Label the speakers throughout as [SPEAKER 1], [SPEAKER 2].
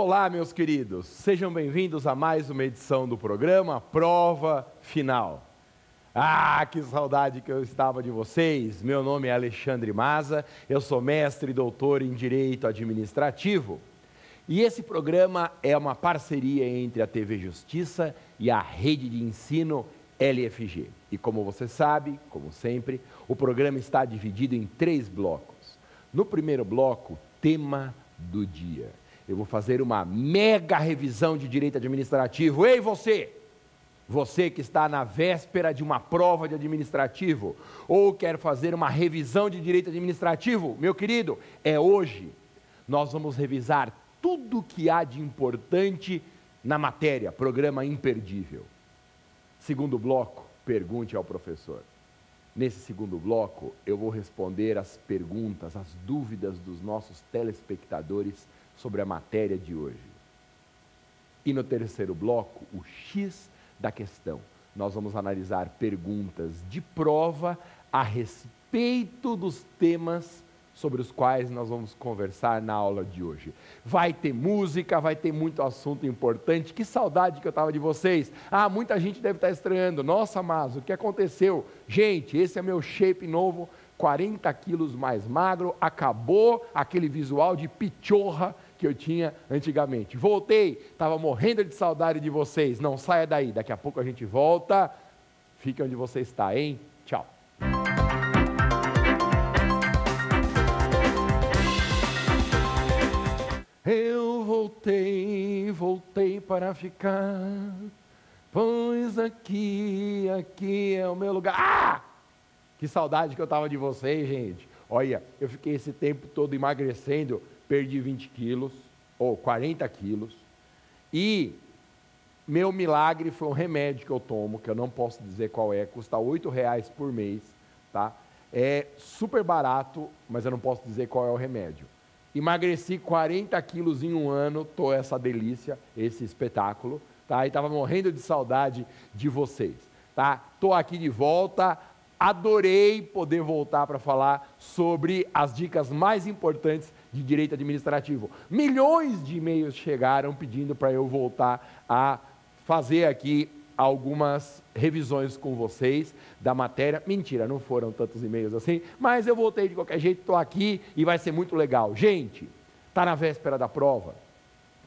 [SPEAKER 1] Olá, meus queridos, sejam bem-vindos a mais uma edição do programa Prova Final. Ah, que saudade que eu estava de vocês. Meu nome é Alexandre Maza, eu sou mestre e doutor em Direito Administrativo. E esse programa é uma parceria entre a TV Justiça e a Rede de Ensino LFG. E como você sabe, como sempre, o programa está dividido em 3 blocos. No primeiro bloco, tema do dia. Eu vou fazer uma mega revisão de direito administrativo. Ei, você! Você que está na véspera de uma prova de administrativo ou quer fazer uma revisão de direito administrativo, meu querido, é hoje. Nós vamos revisar tudo que há de importante na matéria, programa imperdível. Segundo bloco, pergunte ao professor. Nesse segundo bloco, eu vou responder as perguntas, as dúvidas dos nossos telespectadores sobre a matéria de hoje. E no terceiro bloco, o X da questão. Nós vamos analisar perguntas de prova a respeito dos temas sobre os quais nós vamos conversar na aula de hoje. Vai ter música, vai ter muito assunto importante. Que saudade que eu estava de vocês. Ah, muita gente deve estar estranhando. Nossa, mas o que aconteceu? Gente, esse é meu shape novo, 40 quilos mais magro, acabou aquele visual de pichorra que eu tinha antigamente. Voltei, estava morrendo de saudade de vocês. Não saia daí, daqui a pouco a gente volta. Fique onde você está, hein? Tchau. Eu voltei para ficar, pois aqui é o meu lugar. Ah! Que saudade que eu estava de vocês, gente. Olha, eu fiquei esse tempo todo emagrecendo, perdi 20 quilos, ou 40 quilos, e meu milagre foi um remédio que eu tomo, que eu não posso dizer qual é, custa R$8 por mês, tá? É super barato, mas eu não posso dizer qual é o remédio. Emagreci 40 quilos em um ano, tô essa delícia, esse espetáculo, tá? E estava morrendo de saudade de vocês, tá? Tô aqui de volta, adorei poder voltar para falar sobre as dicas mais importantes de direito administrativo. Milhões de e-mails chegaram pedindo para eu voltar a fazer aqui algumas revisões com vocês da matéria. Mentira, não foram tantos e-mails assim, mas eu voltei de qualquer jeito, estou aqui e vai ser muito legal. Gente, está na véspera da prova,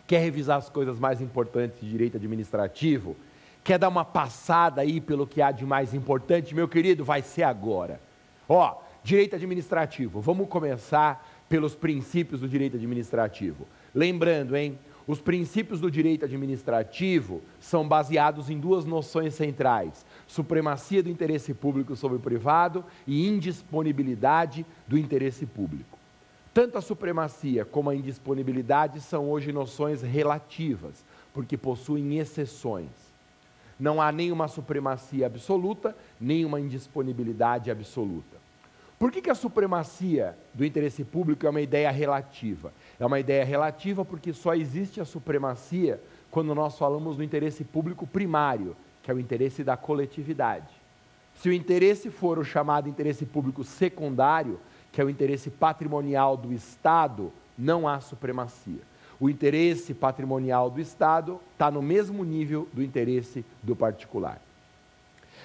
[SPEAKER 1] quer revisar as coisas mais importantes de direito administrativo, quer dar uma passada aí pelo que há de mais importante, meu querido, vai ser agora. Ó, direito administrativo, vamos começar pelos princípios do direito administrativo. Lembrando, hein? Os princípios do direito administrativo são baseados em 2 noções centrais: supremacia do interesse público sobre o privado e indisponibilidade do interesse público. Tanto a supremacia como a indisponibilidade são hoje noções relativas, porque possuem exceções. Não há nenhuma supremacia absoluta, nem uma indisponibilidade absoluta. Por que a supremacia do interesse público é uma ideia relativa? É uma ideia relativa porque só existe a supremacia quando nós falamos do interesse público primário, que é o interesse da coletividade. Se o interesse for o chamado interesse público secundário, que é o interesse patrimonial do Estado, não há supremacia. O interesse patrimonial do Estado está no mesmo nível do interesse do particular.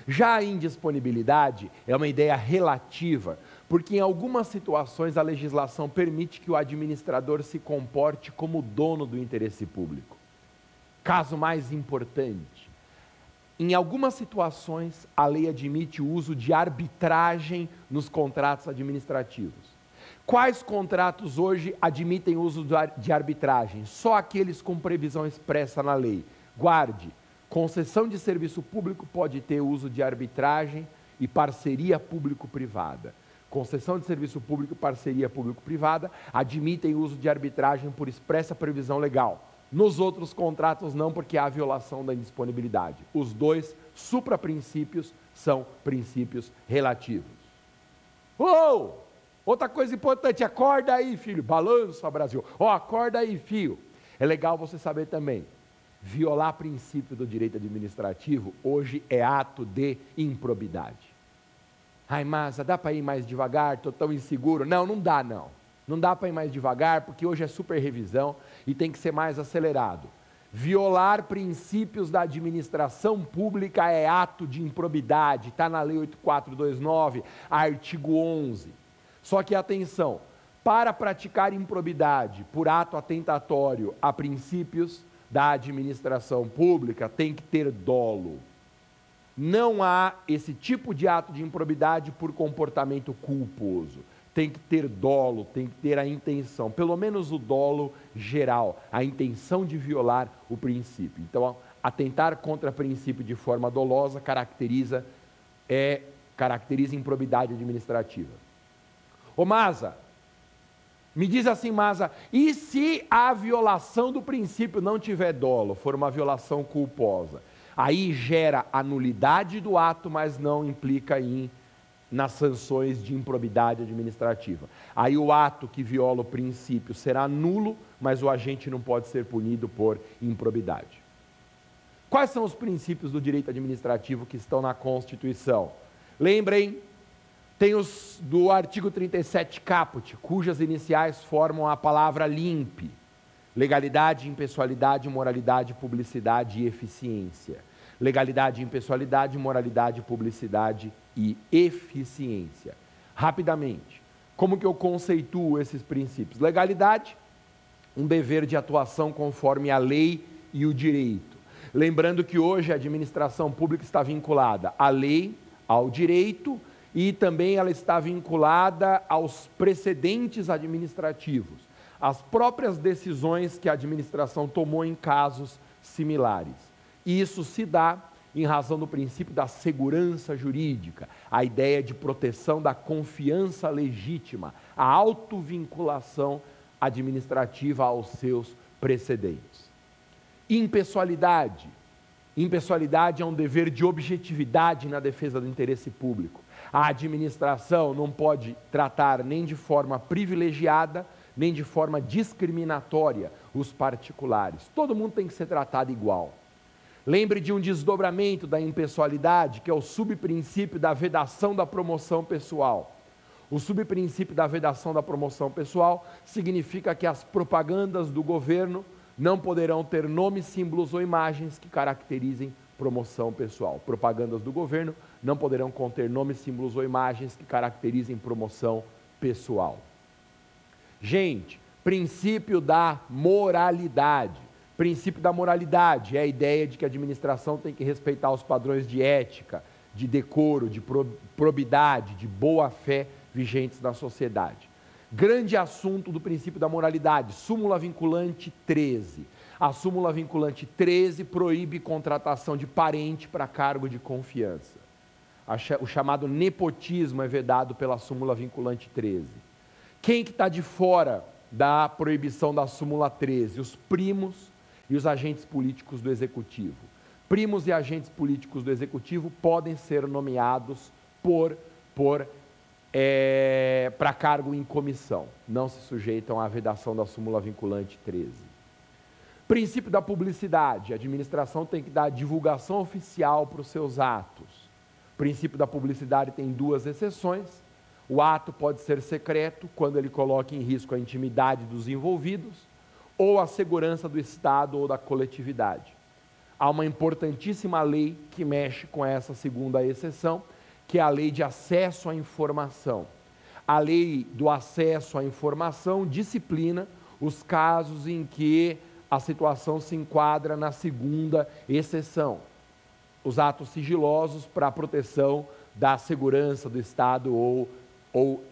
[SPEAKER 1] Já a indisponibilidade é uma ideia relativa, porque em algumas situações a legislação permite que o administrador se comporte como dono do interesse público. Caso mais importante, em algumas situações a lei admite o uso de arbitragem nos contratos administrativos. Quais contratos hoje admitem o uso de arbitragem? Só aqueles com previsão expressa na lei. Guarde. Concessão de serviço público pode ter uso de arbitragem e parceria público-privada. Concessão de serviço público e parceria público-privada admitem uso de arbitragem por expressa previsão legal. Nos outros contratos não, porque há violação da indisponibilidade. Os 2 supraprincípios são princípios relativos. Outra coisa importante, acorda aí, filho, balança, Brasil. Acorda aí, filho. É legal você saber também. Violar princípio do direito administrativo hoje é ato de improbidade. Ai, Maza, dá para ir mais devagar? Estou tão inseguro. Não, não dá não. Não dá para ir mais devagar, porque hoje é super revisão e tem que ser mais acelerado. Violar princípios da administração pública é ato de improbidade, está na Lei 8429, artigo 11. Só que atenção, para praticar improbidade por ato atentatório a princípios da administração pública, tem que ter dolo. Não há esse tipo de ato de improbidade por comportamento culposo. Tem que ter dolo, tem que ter a intenção, pelo menos o dolo geral, a intenção de violar o princípio. Então, atentar contra o princípio de forma dolosa caracteriza improbidade administrativa. Ô Maza, me diz assim, Maza, e se a violação do princípio não tiver dolo, for uma violação culposa? Aí gera a nulidade do ato, mas não implica nas sanções de improbidade administrativa. Aí o ato que viola o princípio será nulo, mas o agente não pode ser punido por improbidade. Quais são os princípios do direito administrativo que estão na Constituição? Lembrem, tem os do artigo 37 caput, cujas iniciais formam a palavra LIMP: legalidade, impessoalidade, moralidade, publicidade e eficiência. Legalidade, impessoalidade, moralidade, publicidade e eficiência. Rapidamente, como que eu conceituo esses princípios? Legalidade, um dever de atuação conforme a lei e o direito. Lembrando que hoje a administração pública está vinculada à lei, ao direito, e também ela está vinculada aos precedentes administrativos, as próprias decisões que a administração tomou em casos similares. E isso se dá em razão do princípio da segurança jurídica, a ideia de proteção da confiança legítima, a autovinculação administrativa aos seus precedentes. Impessoalidade. Impessoalidade é um dever de objetividade na defesa do interesse público. A administração não pode tratar nem de forma privilegiada, nem de forma discriminatória os particulares. Todo mundo tem que ser tratado igual. Lembre de um desdobramento da impessoalidade, que é o subprincípio da vedação da promoção pessoal. O subprincípio da vedação da promoção pessoal significa que as propagandas do governo não poderão ter nomes, símbolos ou imagens que caracterizem promoção pessoal. Propagandas do governo não poderão conter nomes, símbolos ou imagens que caracterizem promoção pessoal. Gente, princípio da moralidade. Princípio da moralidade é a ideia de que a administração tem que respeitar os padrões de ética, de decoro, de probidade, de boa-fé vigentes na sociedade. Grande assunto do princípio da moralidade, súmula vinculante 13. A súmula vinculante 13 proíbe contratação de parente para cargo de confiança. O chamado nepotismo é vedado pela súmula vinculante 13. Quem que está de fora da proibição da súmula 13? Os primos e os agentes políticos do Executivo. Primos e agentes políticos do Executivo podem ser nomeados para cargo em comissão, não se sujeitam à vedação da súmula vinculante 13. Princípio da publicidade, a administração tem que dar divulgação oficial para os seus atos. O princípio da publicidade tem duas exceções: o ato pode ser secreto, quando ele coloca em risco a intimidade dos envolvidos, ou a segurança do Estado ou da coletividade. Há uma importantíssima lei que mexe com essa segunda exceção, que é a Lei de Acesso à Informação. A Lei do Acesso à Informação disciplina os casos em que a situação se enquadra na segunda exceção: os atos sigilosos para a proteção da segurança do Estado ou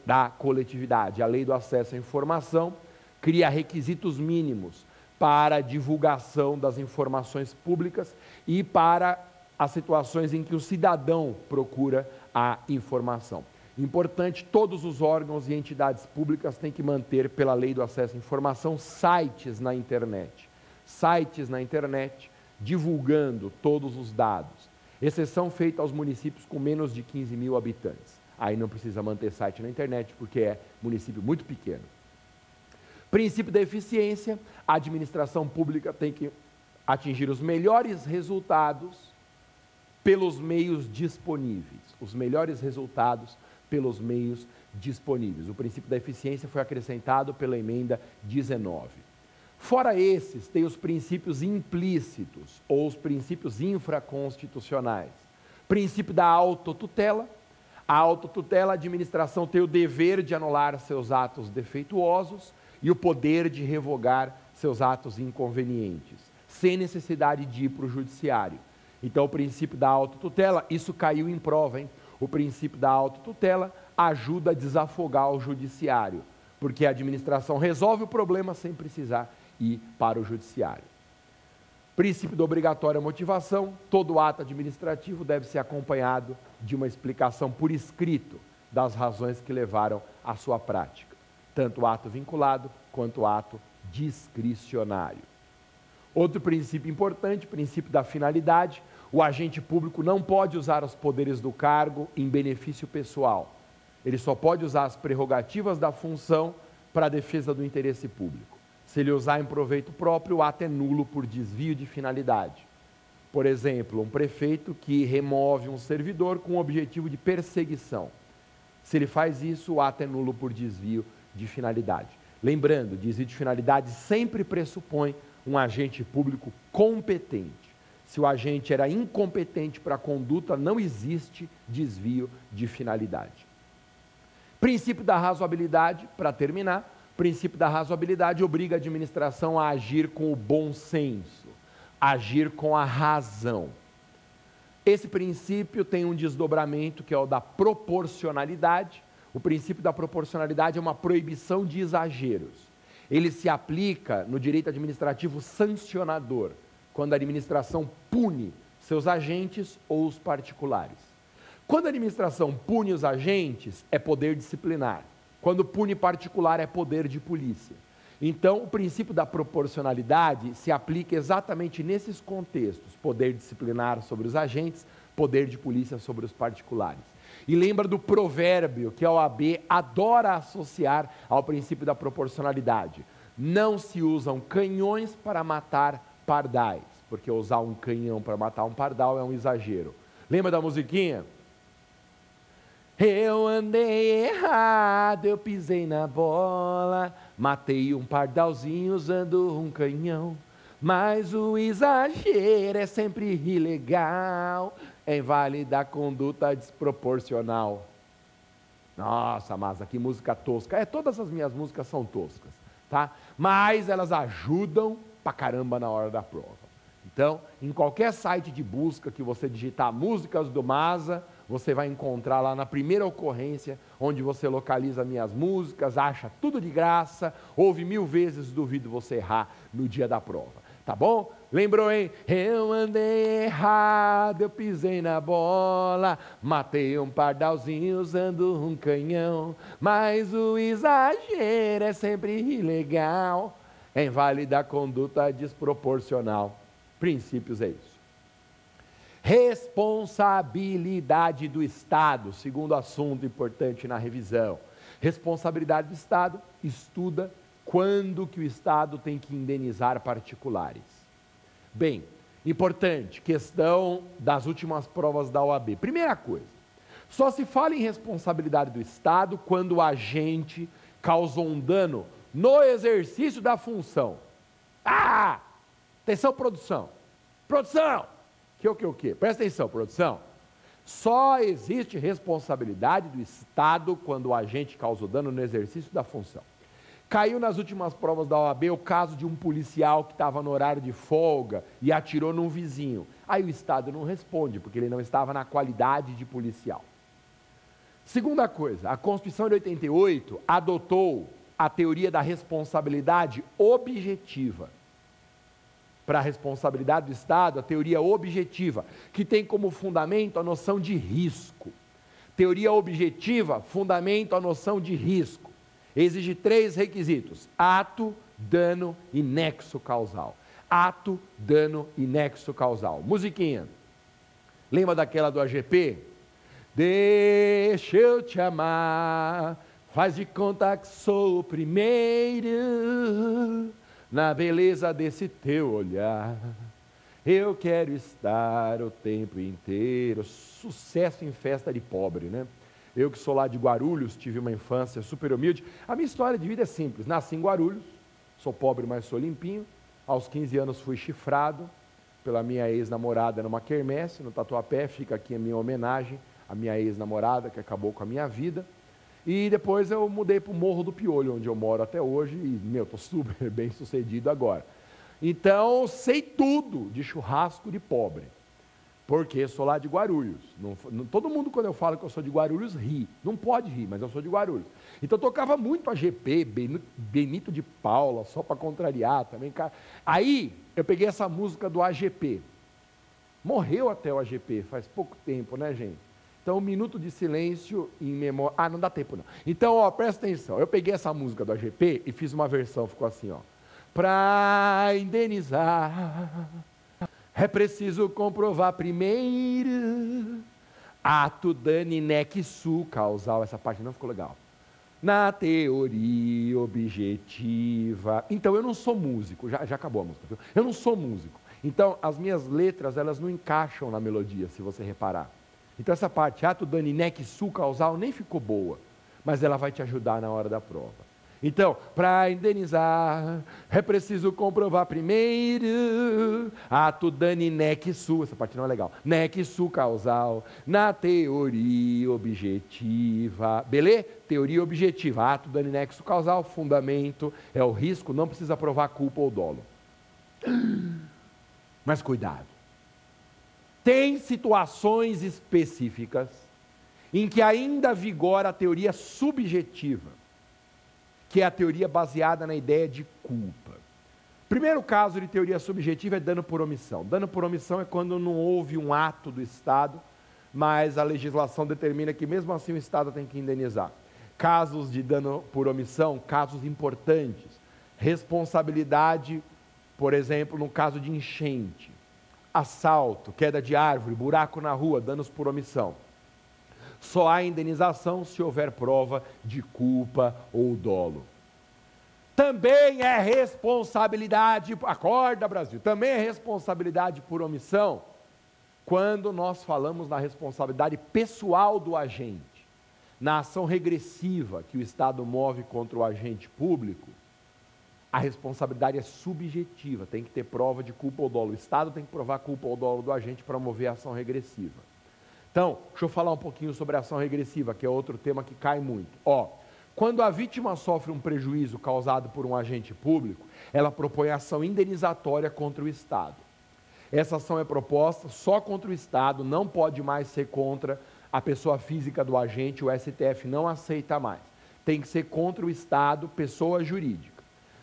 [SPEAKER 1] da coletividade. A Lei do Acesso à Informação cria requisitos mínimos para a divulgação das informações públicas e para as situações em que o cidadão procura a informação. Importante, todos os órgãos e entidades públicas têm que manter, pela Lei do Acesso à Informação, sites na internet. Sites na internet divulgando todos os dados. Exceção feita aos municípios com menos de 15 mil habitantes. Aí não precisa manter site na internet, porque é município muito pequeno. Princípio da eficiência: a administração pública tem que atingir os melhores resultados pelos meios disponíveis. Os melhores resultados pelos meios disponíveis. O princípio da eficiência foi acrescentado pela emenda 19. Fora esses, tem os princípios implícitos, ou os princípios infraconstitucionais. Princípio da autotutela. A autotutela, a administração tem o dever de anular seus atos defeituosos e o poder de revogar seus atos inconvenientes, sem necessidade de ir para o judiciário. Então, o princípio da autotutela, isso caiu em prova, hein? O princípio da autotutela ajuda a desafogar o judiciário, porque a administração resolve o problema sem precisar ir para o judiciário. Princípio da obrigatória motivação, todo ato administrativo deve ser acompanhado de uma explicação por escrito das razões que levaram à sua prática, tanto o ato vinculado quanto o ato discricionário. Outro princípio importante, princípio da finalidade, o agente público não pode usar os poderes do cargo em benefício pessoal. Ele só pode usar as prerrogativas da função para a defesa do interesse público. Se ele usar em proveito próprio, o ato é nulo por desvio de finalidade. Por exemplo, um prefeito que remove um servidor com o objetivo de perseguição. Se ele faz isso, o ato é nulo por desvio de finalidade. Lembrando, desvio de finalidade sempre pressupõe um agente público competente. Se o agente era incompetente para a conduta, não existe desvio de finalidade. Princípio da razoabilidade, para terminar, o princípio da razoabilidade obriga a administração a agir com o bom senso, agir com a razão. Esse princípio tem um desdobramento que é o da proporcionalidade. O princípio da proporcionalidade é uma proibição de exageros. Ele se aplica no direito administrativo sancionador, quando a administração pune seus agentes ou os particulares. Quando a administração pune os agentes, é poder disciplinar. Quando pune particular, é poder de polícia. Então, o princípio da proporcionalidade se aplica exatamente nesses contextos: poder disciplinar sobre os agentes, poder de polícia sobre os particulares. E lembra do provérbio que a OAB adora associar ao princípio da proporcionalidade: não se usam canhões para matar pardais, porque usar um canhão para matar um pardal é um exagero. Lembra da musiquinha? Eu andei errado, eu pisei na bola, matei um pardalzinho usando um canhão, mas o exagero é sempre ilegal, é inválida a conduta desproporcional. Nossa, mas que música tosca. Todas as minhas músicas são toscas, tá? Mas elas ajudam pra caramba na hora da prova. Então, em qualquer site de busca que você digitar músicas do Masa, você vai encontrar lá na primeira ocorrência, onde você localiza minhas músicas, acha tudo de graça, ouve 1000 vezes, duvido você errar no dia da prova. Tá bom? Lembrou, hein? Eu andei errado, eu pisei na bola, matei um pardalzinho usando um canhão, mas o exagero é sempre ilegal, é inválida a conduta desproporcional. Princípios é isso. Responsabilidade do Estado, segundo assunto importante na revisão. Responsabilidade do Estado estuda quando que o Estado tem que indenizar particulares. Bem, importante, questão das últimas provas da OAB. Primeira coisa, só se fala em responsabilidade do Estado quando o agente causou um dano no exercício da função. Atenção, produção. Produção! O quê? Presta atenção, produção. Só existe responsabilidade do Estado quando o agente causou dano no exercício da função. Caiu nas últimas provas da OAB o caso de um policial que estava no horário de folga e atirou num vizinho. Aí o Estado não responde, porque ele não estava na qualidade de policial. Segunda coisa, a Constituição de 88 adotou a teoria da responsabilidade objetiva. Para a responsabilidade do Estado, a teoria objetiva, que tem como fundamento a noção de risco. Teoria objetiva, fundamento a noção de risco. Exige 3 requisitos: ato, dano e nexo causal. Ato, dano e nexo causal. Musiquinha. Lembra daquela do AGP? Deixa eu te amar, faz de conta que sou o primeiro, na beleza desse teu olhar, eu quero estar o tempo inteiro. Sucesso em festa de pobre, né? Eu que sou lá de Guarulhos, tive uma infância super humilde. A minha história de vida é simples. Nasci em Guarulhos, sou pobre, mas sou limpinho. Aos 15 anos fui chifrado pela minha ex-namorada numa quermesse, no Tatuapé. Fica aqui a minha homenagem à minha ex-namorada, que acabou com a minha vida. E depois eu mudei para o Morro do Piolho, onde eu moro até hoje, e, estou super bem sucedido agora. Então, sei tudo de churrasco de pobre, porque sou lá de Guarulhos. Todo mundo, quando eu falo que eu sou de Guarulhos, ri. Não pode rir, mas eu sou de Guarulhos. Então, eu tocava muito AGP, Benito de Paula, só para contrariar também. Aí, eu peguei essa música do AGP. Morreu até o AGP, faz pouco tempo, né, gente? Então, 1 minuto de silêncio em memória... Ah, não dá tempo, não. Então, ó, presta atenção. Eu peguei essa música do AGP e fiz uma versão, ficou assim, ó. Pra indenizar, é preciso comprovar primeiro ato, dano, nexo, causal. Essa parte não ficou legal. Na teoria objetiva. Então, eu não sou músico. Já acabou a música, viu? Eu não sou músico. Então, as minhas letras, elas não encaixam na melodia, se você reparar. Então, essa parte, ato, dano, nexo, causal, nem ficou boa. Mas ela vai te ajudar na hora da prova. Então, para indenizar, é preciso comprovar primeiro ato, dano, nexo, essa parte não é legal, nexo causal, na teoria objetiva, beleza? Teoria objetiva, ato, dano, nexo causal, fundamento, é o risco, não precisa provar culpa ou dolo. Mas cuidado, tem situações específicas em que ainda vigora a teoria subjetiva, que é a teoria baseada na ideia de culpa. Primeiro caso de teoria subjetiva é dano por omissão. Dano por omissão é quando não houve um ato do Estado, mas a legislação determina que mesmo assim o Estado tem que indenizar. Casos de dano por omissão, casos importantes. Responsabilidade, por exemplo, no caso de enchente. Assalto, queda de árvore, buraco na rua, danos por omissão. Só há indenização se houver prova de culpa ou dolo. Também é responsabilidade, acorda Brasil, também é responsabilidade por omissão, quando nós falamos na responsabilidade pessoal do agente. Na ação regressiva que o Estado move contra o agente público, a responsabilidade é subjetiva, tem que ter prova de culpa ou dolo. O Estado tem que provar culpa ou dolo do agente para mover a ação regressiva. Então, deixa eu falar um pouquinho sobre a ação regressiva, que é outro tema que cai muito. Quando a vítima sofre um prejuízo causado por um agente público, ela propõe ação indenizatória contra o Estado. Essa ação é proposta só contra o Estado, não pode mais ser contra a pessoa física do agente, o STF não aceita mais. Tem que ser contra o Estado, pessoa jurídica.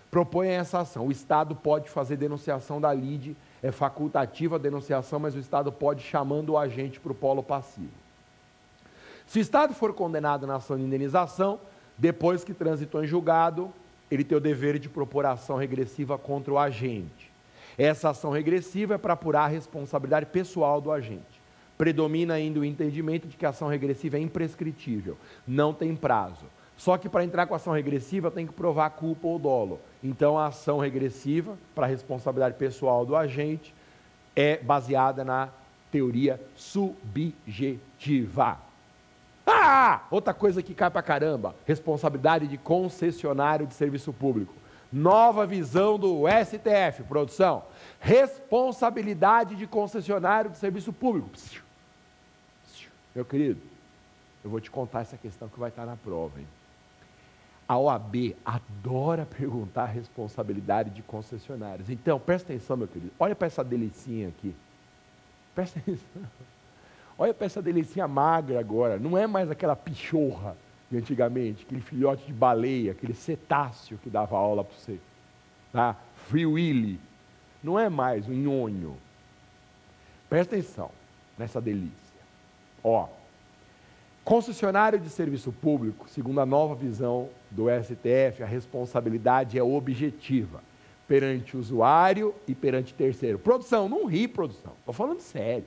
[SPEAKER 1] Propõe essa ação. O Estado pode fazer denunciação da lide, é facultativa a denunciação, mas o Estado pode chamando o agente para o polo passivo. Se o Estado for condenado na ação de indenização, depois que transitou em julgado, ele tem o dever de propor ação regressiva contra o agente. Essa ação regressiva é para apurar a responsabilidade pessoal do agente. Predomina ainda o entendimento de que a ação regressiva é imprescritível, não tem prazo. Só que para entrar com a ação regressiva tem que provar culpa ou dolo. Então a ação regressiva, para a responsabilidade pessoal do agente, é baseada na teoria subjetiva. Outra coisa que cai pra caramba, responsabilidade de concessionário de serviço público. Nova visão do STF, produção. Responsabilidade de concessionário de serviço público. Meu querido, eu vou te contar essa questão que vai estar na prova, hein? A OAB adora perguntar a responsabilidade de concessionários. Então, presta atenção, meu querido. Olha para essa delicinha aqui. Presta atenção. Olha para essa delicinha magra agora. Não é mais aquela pichorra de antigamente, aquele filhote de baleia, aquele cetáceo que dava aula para você. Tá? Free Willy. Não é mais um nhonho. Presta atenção nessa delícia. Concessionário de serviço público, segundo a nova visão do STF, a responsabilidade é objetiva, perante o usuário e perante terceiro. Produção, não ri, produção, estou falando sério.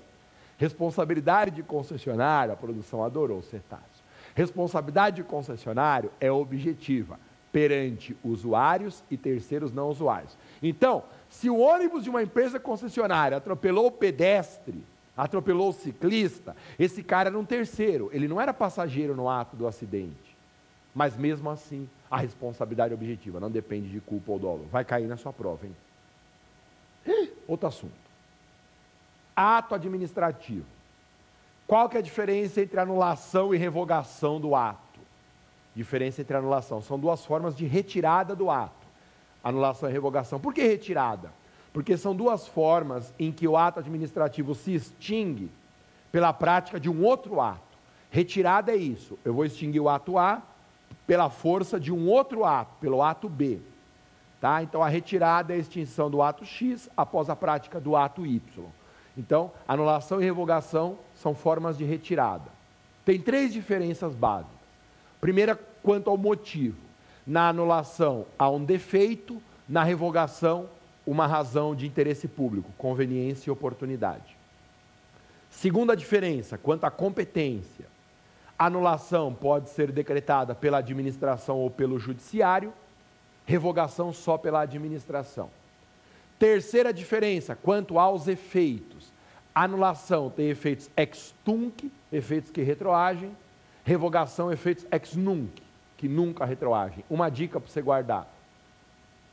[SPEAKER 1] Responsabilidade de concessionário, a produção adorou o cetáceo. Responsabilidade de concessionário é objetiva, perante usuários e terceiros não usuários. Então, se o ônibus de uma empresa concessionária atropelou o pedestre, atropelou o ciclista, esse cara era um terceiro, ele não era passageiro no ato do acidente, mas mesmo assim, a responsabilidade objetiva não depende de culpa ou dolo, vai cair na sua prova, hein? Outro assunto, ato administrativo. Qual que é a diferença entre anulação e revogação do ato? Diferença entre anulação, são duas formas de retirada do ato, anulação e revogação. Por que retirada? Porque são duas formas em que o ato administrativo se extingue pela prática de um outro ato. Retirada é isso, eu vou extinguir o ato A pela força de um outro ato, pelo ato B. Tá? Então a retirada é a extinção do ato X após a prática do ato Y. Então, anulação e revogação são formas de retirada. Tem três diferenças básicas. Primeira, quanto ao motivo. Na anulação há um defeito, na revogação uma razão de interesse público, conveniência e oportunidade. Segunda diferença, quanto à competência. Anulação pode ser decretada pela administração ou pelo judiciário, revogação só pela administração. Terceira diferença, quanto aos efeitos. Anulação tem efeitos ex tunc, efeitos que retroagem, revogação, efeitos ex nunc, que nunca retroagem. Uma dica para você guardar.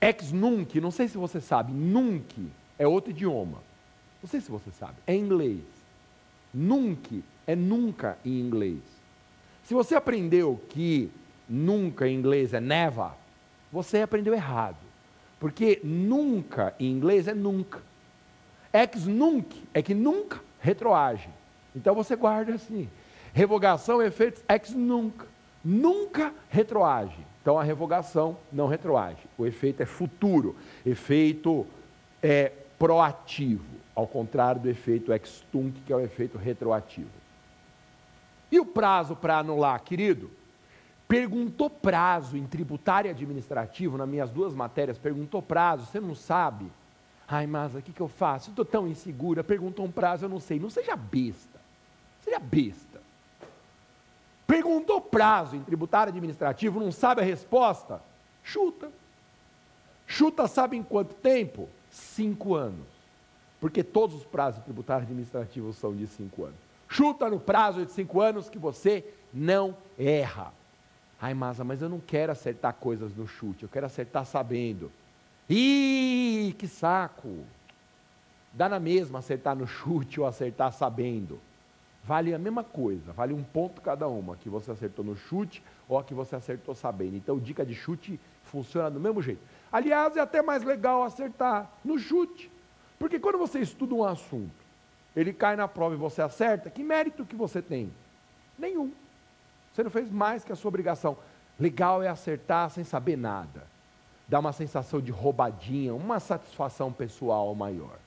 [SPEAKER 1] Ex nunc, não sei se você sabe, nunc é outro idioma. Não sei se você sabe, é inglês. Nunc é nunca em inglês. Se você aprendeu que nunca em inglês é never, você aprendeu errado. Porque nunca em inglês é nunca. Ex nunc é que nunca retroage. Então você guarda assim. Revogação, efeitos ex nunc. Nunca retroage. Então a revogação não retroage. O efeito é futuro. Efeito é proativo. Ao contrário do efeito ex tunc, que é o efeito retroativo. E o prazo para anular, querido? Perguntou prazo em tributário e administrativo, nas minhas duas matérias, perguntou prazo, você não sabe? Ai, mas o que eu faço? Estou tão insegura, perguntou um prazo, eu não sei. Não seja besta, seja besta. Perguntou prazo em tributário e administrativo, não sabe a resposta? Chuta. Chuta sabe em quanto tempo? 5 anos. Porque todos os prazos tributários e administrativos são de 5 anos. Chuta no prazo de 5 anos que você não erra. Ai, Masa, mas eu não quero acertar coisas no chute, eu quero acertar sabendo. Ih, que saco! Dá na mesma acertar no chute ou acertar sabendo. Vale a mesma coisa, vale 1 ponto cada uma, que você acertou no chute ou a que você acertou sabendo. Então, dica de chute funciona do mesmo jeito. Aliás, é até mais legal acertar no chute, porque quando você estuda um assunto, ele cai na prova e você acerta, que mérito que você tem? Nenhum. Você não fez mais que a sua obrigação. Legal é acertar sem saber nada. Dá uma sensação de roubadinha, uma satisfação pessoal maior.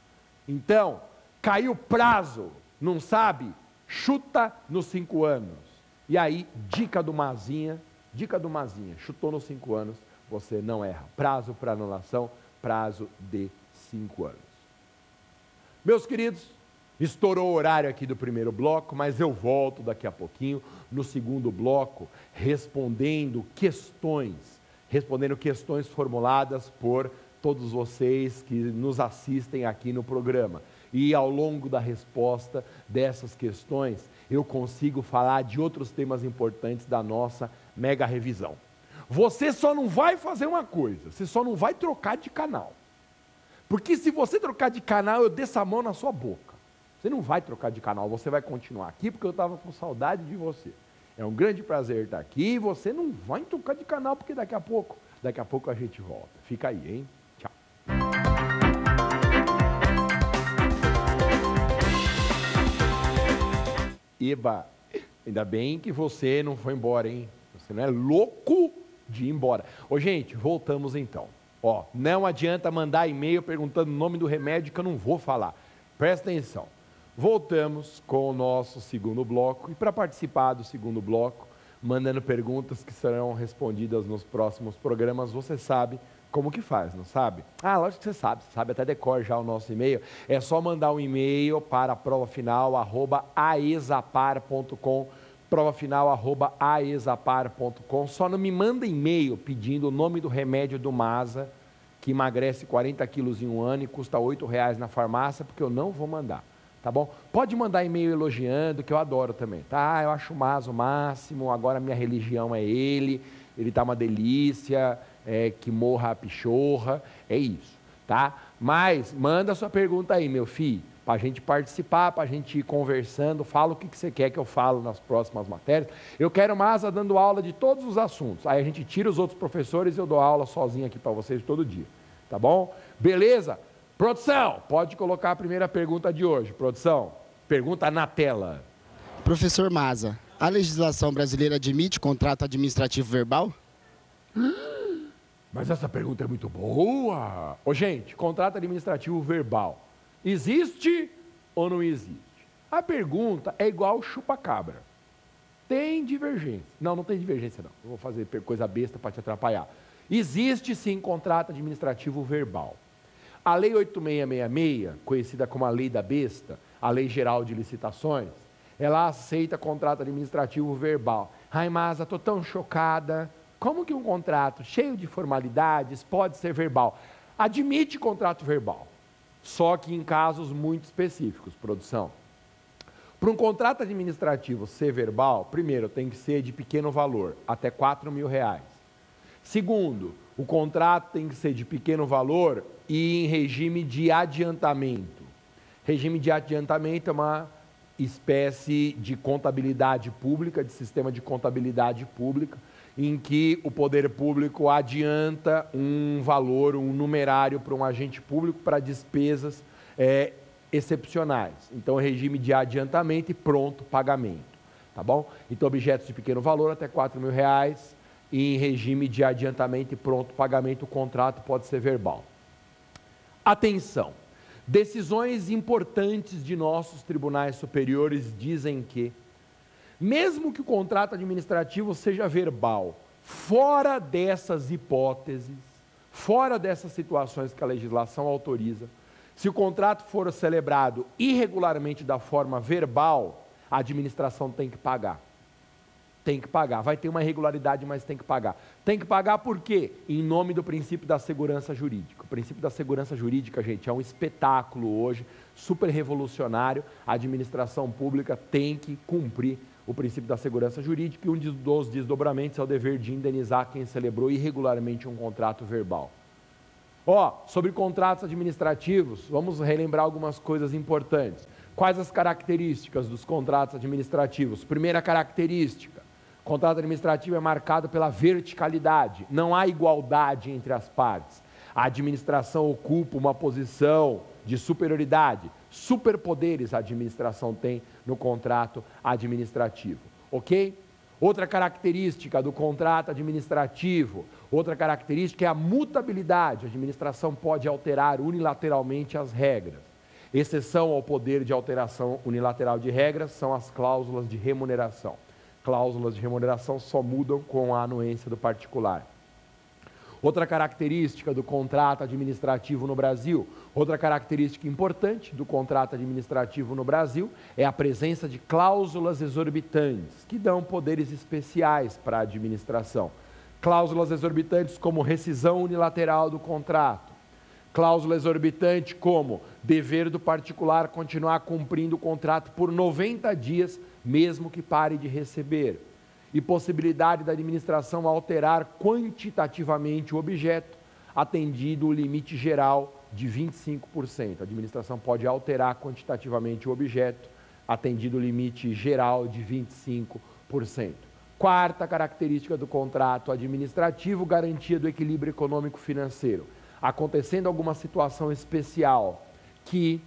[SPEAKER 1] Então, caiu prazo, não sabe? Chuta nos 5 anos. E aí, dica do Mazinha, chutou nos 5 anos, você não erra. Prazo para anulação, prazo de 5 anos. Meus queridos, estourou o horário aqui do primeiro bloco, mas eu volto daqui a pouquinho, no segundo bloco, respondendo questões formuladas por todos vocês que nos assistem aqui no programa. E ao longo da resposta dessas questões, eu consigo falar de outros temas importantes da nossa mega revisão. Você só não vai fazer uma coisa, você só não vai trocar de canal. Porque se você trocar de canal, eu desço a mão na sua boca. Você não vai trocar de canal, você vai continuar aqui, porque eu estava com saudade de você. É um grande prazer estar aqui, e você não vai trocar de canal, porque daqui a pouco a gente volta. Fica aí, hein? Tchau. Eba, ainda bem que você não foi embora, hein? Você não é louco de ir embora. Ô, gente, voltamos então. Ó, não adianta mandar e-mail perguntando o nome do remédio que eu não vou falar. Presta atenção. Voltamos com o nosso segundo bloco, e para participar do segundo bloco, mandando perguntas que serão respondidas nos próximos programas, você sabe como que faz, não sabe? Ah, lógico que você sabe até decor já o nosso e-mail. É só mandar um e-mail para provafinal@aexapar.com, provafinal@aexapar.com. Só não me manda e-mail pedindo o nome do remédio do Masa, que emagrece 40 quilos em um ano e custa R$ 8 na farmácia, porque eu não vou mandar. tá bom? Pode mandar e-mail elogiando, que eu adoro também, tá? Eu acho o Mas o máximo, agora minha religião é ele tá uma delícia, que morra a pichorra, é isso, tá? Mas manda sua pergunta aí, meu filho, para a gente participar, para a gente ir conversando, fala o que você quer que eu falo nas próximas matérias. Eu quero Masa dando aula de todos os assuntos, aí a gente tira os outros professores e eu dou aula sozinho aqui para vocês todo dia, tá bom? Beleza? Produção, pode colocar a primeira pergunta de hoje, produção, pergunta na tela.
[SPEAKER 2] Professor Masa, a legislação brasileira admite contrato administrativo verbal?
[SPEAKER 1] Mas essa pergunta é muito boa. Ô, gente, contrato administrativo verbal, existe ou não existe? A pergunta é igual chupa-cabra. Tem divergência. Não, não tem divergência não. Eu vou fazer coisa besta para te atrapalhar. Existe sim contrato administrativo verbal. A Lei 8666, conhecida como a Lei da Besta, a Lei Geral de Licitações, ela aceita contrato administrativo verbal. Ai, Masa, estou tão chocada. Como que um contrato cheio de formalidades pode ser verbal? Admite contrato verbal, só que em casos muito específicos, produção. Para um contrato administrativo ser verbal, primeiro, tem que ser de pequeno valor, até R$4.000. Segundo, o contrato tem que ser de pequeno valor e em regime de adiantamento. Regime de adiantamento é uma espécie de contabilidade pública, de sistema de contabilidade pública, em que o poder público adianta um valor, um numerário para um agente público para despesas excepcionais. Então, regime de adiantamento e pronto pagamento, tá bom? Então, objetos de pequeno valor até R$4.000 e em regime de adiantamento e pronto pagamento, o contrato pode ser verbal. Atenção! Decisões importantes de nossos tribunais superiores dizem que, mesmo que o contrato administrativo seja verbal, fora dessas hipóteses, fora dessas situações que a legislação autoriza, se o contrato for celebrado irregularmente da forma verbal, a administração tem que pagar. Tem que pagar. Vai ter uma irregularidade, mas tem que pagar. Tem que pagar por quê? Em nome do princípio da segurança jurídica. O princípio da segurança jurídica, gente, é um espetáculo hoje, super revolucionário. A administração pública tem que cumprir o princípio da segurança jurídica e um dos desdobramentos é o dever de indenizar quem celebrou irregularmente um contrato verbal. Sobre contratos administrativos, vamos relembrar algumas coisas importantes. Quais as características dos contratos administrativos? Primeira característica, o contrato administrativo é marcado pela verticalidade, não há igualdade entre as partes. A administração ocupa uma posição de superioridade, superpoderes a administração tem no contrato administrativo, ok? Outra característica do contrato administrativo, outra característica é a mutabilidade. A administração pode alterar unilateralmente as regras. Exceção ao poder de alteração unilateral de regras são as cláusulas de remuneração. Cláusulas de remuneração só mudam com a anuência do particular. Outra característica do contrato administrativo no Brasil, outra característica importante do contrato administrativo no Brasil é a presença de cláusulas exorbitantes, que dão poderes especiais para a administração. Cláusulas exorbitantes como rescisão unilateral do contrato, cláusula exorbitante como dever do particular continuar cumprindo o contrato por 90 dias, mesmo que pare de receber, e possibilidade da administração alterar quantitativamente o objeto, atendido o limite geral de 25%. A administração pode alterar quantitativamente o objeto, atendido o limite geral de 25%. Quarta característica do contrato administrativo, garantia do equilíbrio econômico-financeiro. Acontecendo alguma situação especial que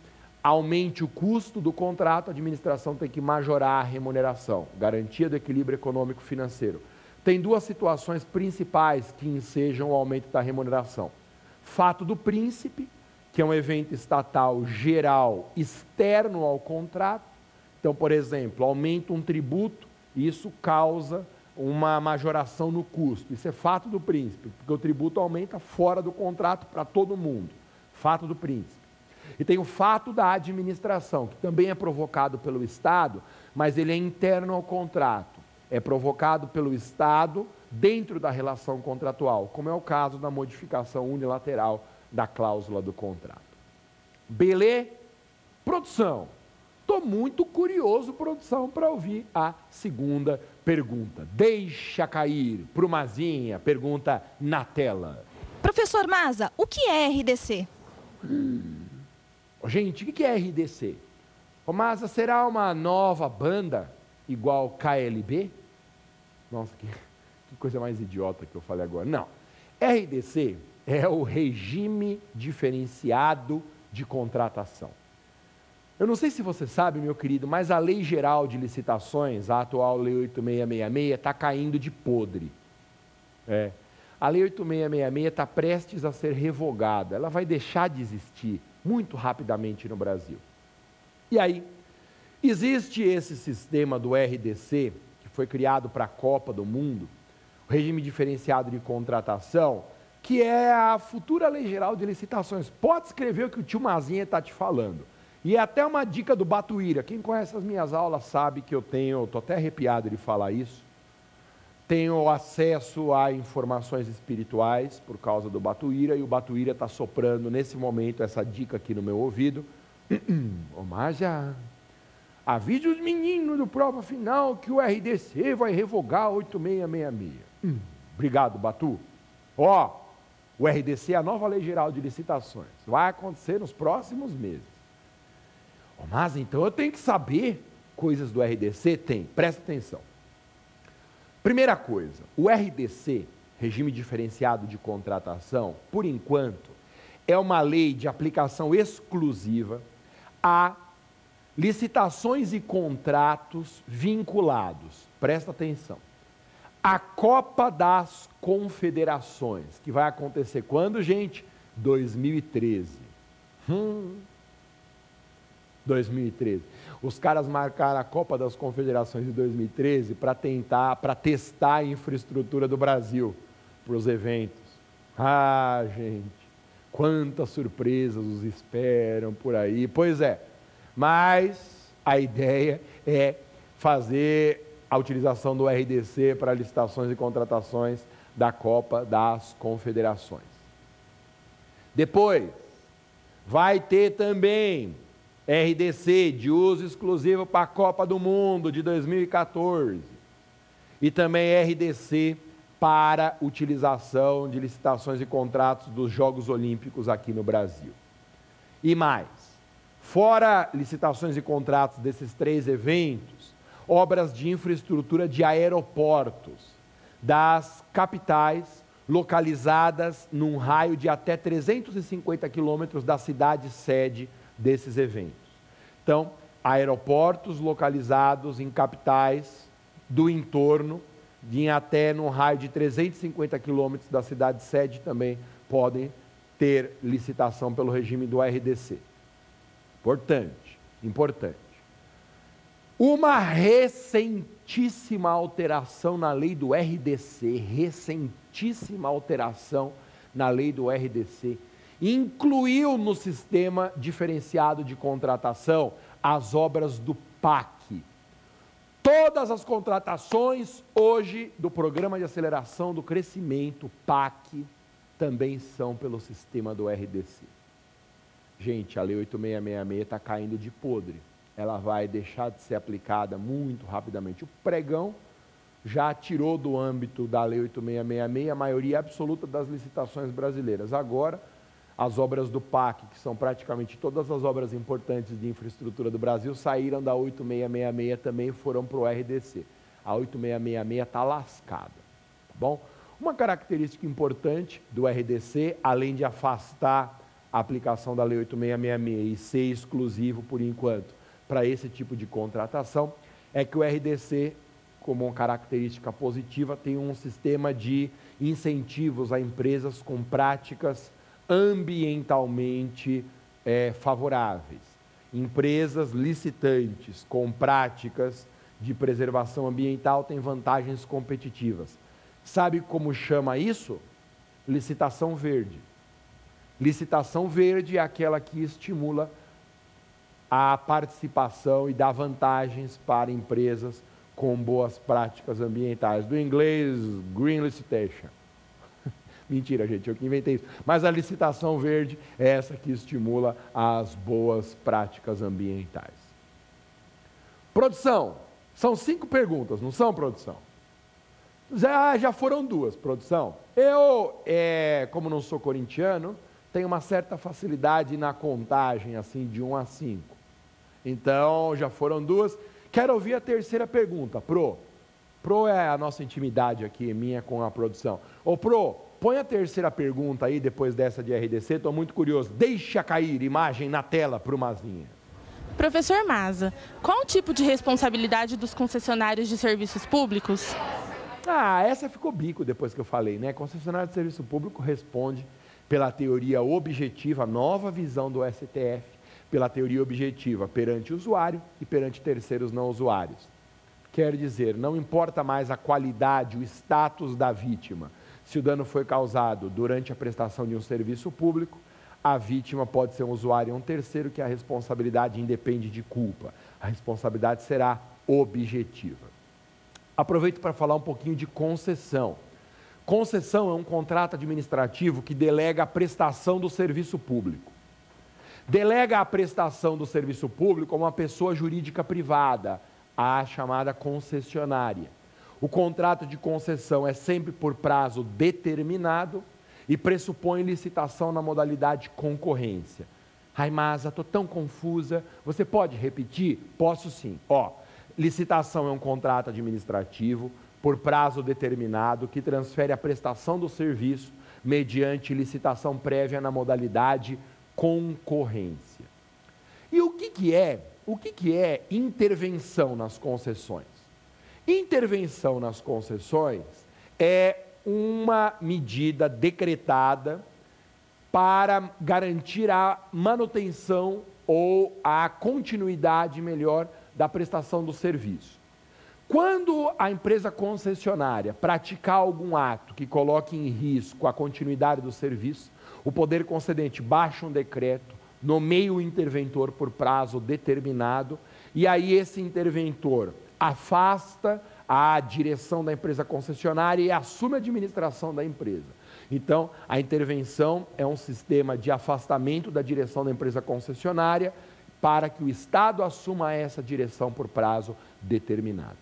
[SPEAKER 1] aumente o custo do contrato, a administração tem que majorar a remuneração. Garantia do equilíbrio econômico-financeiro. Tem duas situações principais que ensejam o aumento da remuneração. Fato do príncipe, que é um evento estatal geral externo ao contrato. Então, por exemplo, aumenta um tributo, isso causa uma majoração no custo. Isso é fato do príncipe, porque o tributo aumenta fora do contrato para todo mundo. Fato do príncipe. E tem o fato da administração, que também é provocado pelo Estado, mas ele é interno ao contrato. É provocado pelo Estado dentro da relação contratual, como é o caso da modificação unilateral da cláusula do contrato. Beleza? Produção. Estou muito curioso, produção, para ouvir a segunda pergunta. Deixa cair para o Mazinha, pergunta na tela.
[SPEAKER 3] Professor Maza, o que é RDC?
[SPEAKER 1] Gente, o que é RDC? Ô Maza, será uma nova banda igual KLB? Nossa, que coisa mais idiota que eu falei agora. Não. RDC é o Regime Diferenciado de Contratação. Eu não sei se você sabe, meu querido, mas a Lei Geral de Licitações, a atual Lei 8666, está caindo de podre. A Lei 8666 está prestes a ser revogada. Ela vai deixar de existir muito rapidamente no Brasil. E aí, existe esse sistema do RDC, que foi criado para a Copa do Mundo, o Regime Diferenciado de Contratação, que é a futura Lei Geral de Licitações. Pode escrever o que o tio Mazinha está te falando. E é até uma dica do Batuíra. Quem conhece as minhas aulas sabe que estou até arrepiado de falar isso. Tenho acesso a informações espirituais por causa do Batuíra, e o Batuíra está soprando nesse momento essa dica aqui no meu ouvido. Ô Márcia, avise os meninos do prova final que o RDC vai revogar 8666. Obrigado, Batu. O RDC é a nova Lei Geral de Licitações. Vai acontecer nos próximos meses. Mas então eu tenho que saber coisas do RDC? Tem, presta atenção. Primeira coisa, o RDC, Regime Diferenciado de Contratação, por enquanto, é uma lei de aplicação exclusiva a licitações e contratos vinculados, presta atenção, a Copa das Confederações, que vai acontecer quando, gente? 2013. 2013. Os caras marcaram a Copa das Confederações de 2013 para testar a infraestrutura do Brasil para os eventos. Gente, quantas surpresas os esperam por aí. Pois é, mas a ideia é fazer a utilização do RDC para licitações e contratações da Copa das Confederações. Depois, vai ter também RDC de uso exclusivo para a Copa do Mundo de 2014 e também RDC para utilização de licitações e contratos dos Jogos Olímpicos aqui no Brasil. E mais, fora licitações e contratos desses 3 eventos, obras de infraestrutura de aeroportos das capitais localizadas num raio de até 350 quilômetros da cidade sede desses eventos. Então, aeroportos localizados em capitais do entorno, em até no raio de 350 quilômetros da cidade sede, também podem ter licitação pelo regime do RDC. Importante. Uma recentíssima alteração na lei do RDC, incluiu no sistema diferenciado de contratação as obras do PAC. Todas as contratações hoje do Programa de Aceleração do Crescimento, PAC, também são pelo sistema do RDC. Gente, a Lei 8666 está caindo de podre. Ela vai deixar de ser aplicada muito rapidamente. O pregão já tirou do âmbito da Lei 8666 a maioria absoluta das licitações brasileiras. Agora, as obras do PAC, que são praticamente todas as obras importantes de infraestrutura do Brasil, saíram da 8666 também e foram para o RDC. A 8666 está lascada, tá bom? Uma característica importante do RDC, além de afastar a aplicação da Lei 8666 e ser exclusivo por enquanto para esse tipo de contratação, é que o RDC, como uma característica positiva, tem um sistema de incentivos a empresas com práticas ambientalmente favoráveis. Empresas licitantes com práticas de preservação ambiental têm vantagens competitivas. Sabe como chama isso? Licitação verde. Licitação verde é aquela que estimula a participação e dá vantagens para empresas com boas práticas ambientais. Do inglês, Green Licitation. Mentira, gente, eu que inventei isso. Mas a licitação verde é essa que estimula as boas práticas ambientais. Produção, são 5 perguntas, não são, produção? Já foram 2, produção. Eu, como não sou corintiano, tenho uma certa facilidade na contagem, assim, de 1 a 5. Então, já foram 2. Quero ouvir a terceira pergunta, Pro. Pro é a nossa intimidade aqui, minha com a produção. Ô, Pro, põe a terceira pergunta aí, depois dessa de RDC, estou muito curioso. Deixa cair imagem na tela para o Mazinha.
[SPEAKER 4] Professor Maza, qual o tipo de responsabilidade dos concessionários de serviços públicos?
[SPEAKER 1] Essa ficou bico depois que eu falei, né? Concessionário de serviço público responde pela teoria objetiva, nova visão do STF, pela teoria objetiva perante o usuário e perante terceiros não usuários. Quer dizer, não importa mais a qualidade, o status da vítima. Se o dano foi causado durante a prestação de um serviço público, a vítima pode ser um usuário e um terceiro, que a responsabilidade independe de culpa. A responsabilidade será objetiva. Aproveito para falar um pouquinho de concessão. Concessão é um contrato administrativo que delega a prestação do serviço público. Delega a prestação do serviço público a uma pessoa jurídica privada, a chamada concessionária. O contrato de concessão é sempre por prazo determinado e pressupõe licitação na modalidade concorrência. Ai, Maza, estou tão confusa. Você pode repetir? Posso sim. Licitação é um contrato administrativo por prazo determinado que transfere a prestação do serviço mediante licitação prévia na modalidade concorrência. E o que é intervenção nas concessões? Intervenção nas concessões é uma medida decretada para garantir a manutenção ou a continuidade melhor da prestação do serviço. Quando a empresa concessionária praticar algum ato que coloque em risco a continuidade do serviço, o poder concedente baixa um decreto, nomeia o interventor por prazo determinado, e aí esse interventor afasta a direção da empresa concessionária e assume a administração da empresa. Então, a intervenção é um sistema de afastamento da direção da empresa concessionária para que o Estado assuma essa direção por prazo determinado.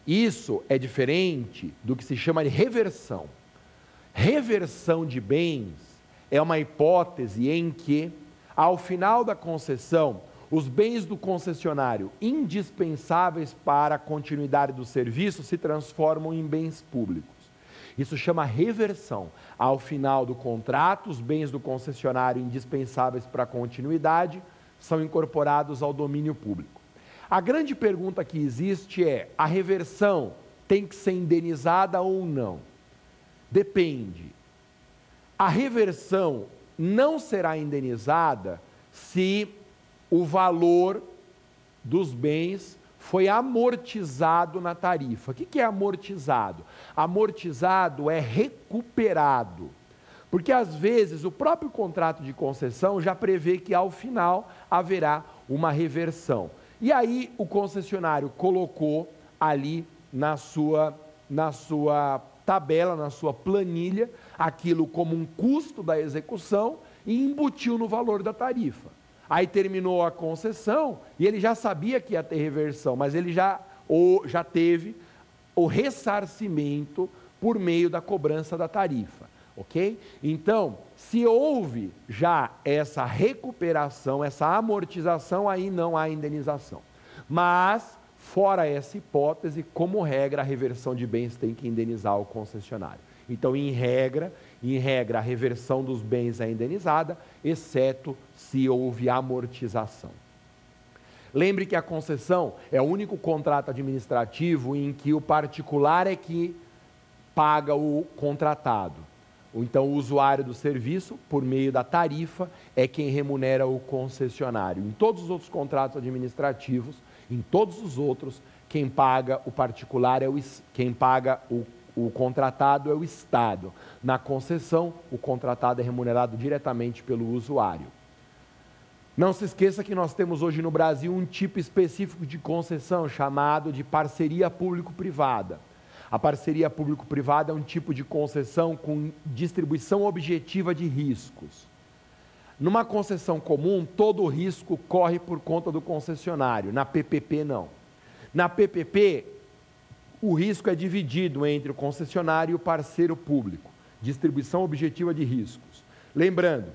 [SPEAKER 1] Isso é diferente do que se chama de reversão. Reversão de bens é uma hipótese em que, ao final da concessão, os bens do concessionário indispensáveis para a continuidade do serviço se transformam em bens públicos. Isso chama reversão. Ao final do contrato, os bens do concessionário indispensáveis para a continuidade são incorporados ao domínio público. A grande pergunta que existe é: a reversão tem que ser indenizada ou não? Depende. A reversão não será indenizada se o valor dos bens foi amortizado na tarifa. O que é amortizado? Amortizado é recuperado. Porque, às vezes, o próprio contrato de concessão já prevê que, ao final, haverá uma reversão. E aí, o concessionário colocou ali na sua tabela, na sua planilha, aquilo como um custo da execução e embutiu no valor da tarifa. Aí terminou a concessão e ele já sabia que ia ter reversão, mas ele já teve o ressarcimento por meio da cobrança da tarifa, ok? Então, se houve já essa recuperação, essa amortização, aí não há indenização. Mas, fora essa hipótese, como regra, a reversão de bens tem que indenizar o concessionário. Então, em regra, a reversão dos bens é indenizada, exceto se houve amortização. Lembre que a concessão é o único contrato administrativo em que o particular é que paga o contratado. Então, o usuário do serviço, por meio da tarifa, é quem remunera o concessionário. Em todos os outros contratos administrativos, em todos os outros, quem paga o particular quem paga o contratado é o Estado. Na concessão, o contratado é remunerado diretamente pelo usuário. Não se esqueça que nós temos hoje no Brasil um tipo específico de concessão chamado de parceria público-privada. A parceria público-privada é um tipo de concessão com distribuição objetiva de riscos. Numa concessão comum, todo o risco corre por conta do concessionário. Na PPP, não. Na PPP, o risco é dividido entre o concessionário e o parceiro público. Distribuição objetiva de riscos. Lembrando,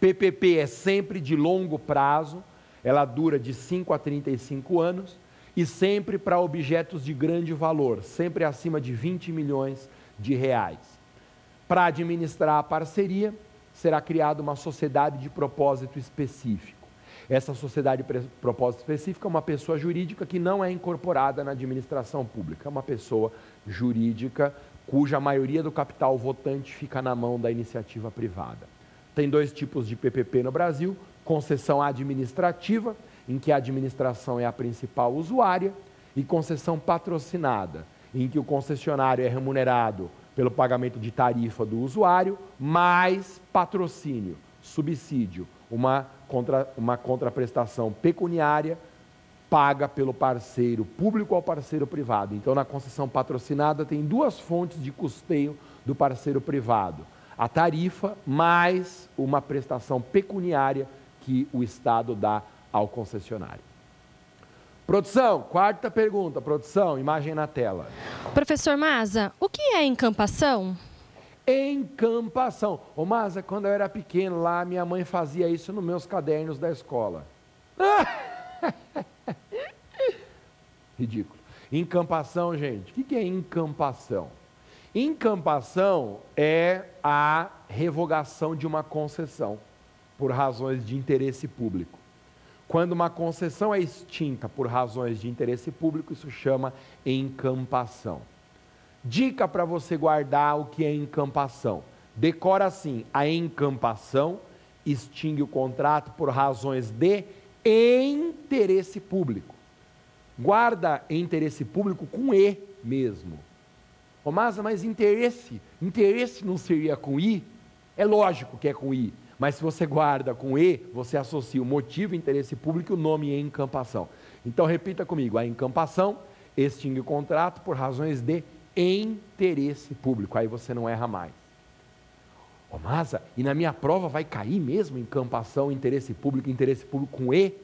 [SPEAKER 1] PPP é sempre de longo prazo, ela dura de 5 a 35 anos e sempre para objetos de grande valor, sempre acima de 20 milhões de reais. Para administrar a parceria, será criada uma sociedade de propósito específico. Essa sociedade de propósito específico é uma pessoa jurídica que não é incorporada na administração pública, é uma pessoa jurídica cuja maioria do capital votante fica na mão da iniciativa privada. Tem 2 tipos de PPP no Brasil: concessão administrativa, em que a administração é a principal usuária, e concessão patrocinada, em que o concessionário é remunerado pelo pagamento de tarifa do usuário, mais patrocínio, subsídio, uma contraprestação pecuniária paga pelo parceiro público ao parceiro privado. Então, na concessão patrocinada, tem 2 fontes de custeio do parceiro privado: a tarifa mais uma prestação pecuniária que o Estado dá ao concessionário. Produção, 4ª pergunta. Produção, imagem na tela.
[SPEAKER 5] Professor Maza, o que é encampação?
[SPEAKER 1] Encampação. Ô Maza, quando eu era pequeno lá, minha mãe fazia isso nos meus cadernos da escola. Ridículo. Encampação, gente. O que é encampação? Encampação é a revogação de uma concessão por razões de interesse público. Quando uma concessão é extinta por razões de interesse público, isso chama encampação. Dica para você guardar o que é encampação. Decora assim: a encampação extingue o contrato por razões de interesse público. Guarda interesse público com E mesmo. Ô Maza, mas interesse não seria com I? É lógico que é com I. Mas se você guarda com E, você associa o motivo, interesse público e o nome encampação. Então repita comigo: a encampação extingue o contrato por razões de interesse público. Aí você não erra mais. Ô Maza, e na minha prova vai cair mesmo encampação, interesse público com E?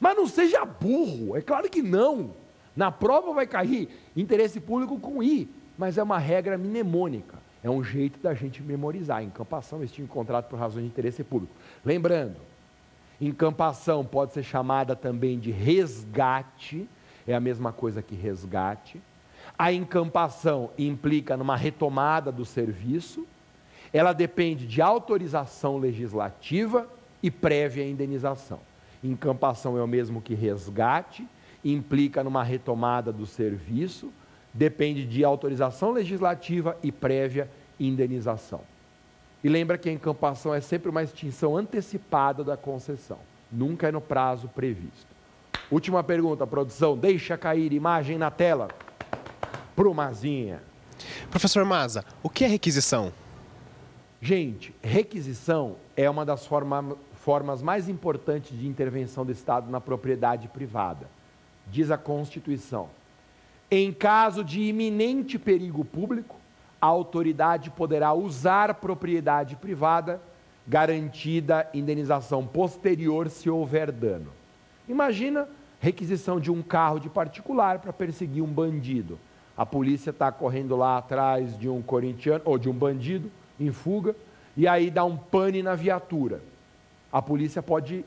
[SPEAKER 1] Mas não seja burro, é claro que não. Na prova vai cair interesse público com I, mas é uma regra mnemônica. É um jeito da gente memorizar. Encampação extingue o contrato por razões de interesse público. Lembrando, encampação pode ser chamada também de resgate, é a mesma coisa que resgate. A encampação implica numa retomada do serviço, ela depende de autorização legislativa e prévia indenização. Encampação é o mesmo que resgate, implica numa retomada do serviço, depende de autorização legislativa e prévia indenização. E lembra que a encampação é sempre uma extinção antecipada da concessão, nunca é no prazo previsto. Última pergunta, produção, deixa cair imagem na tela. Pro Mazinha.
[SPEAKER 6] Professor Maza, o que é requisição?
[SPEAKER 1] Gente, requisição é uma das formas mais importantes de intervenção do Estado na propriedade privada. Diz a Constituição: em caso de iminente perigo público, a autoridade poderá usar propriedade privada, garantida indenização posterior se houver dano. Imagina requisição de um carro de particular para perseguir um bandido. A polícia está correndo lá atrás de um corintiano ou de um bandido em fuga, e aí dá um pane na viatura. A polícia pode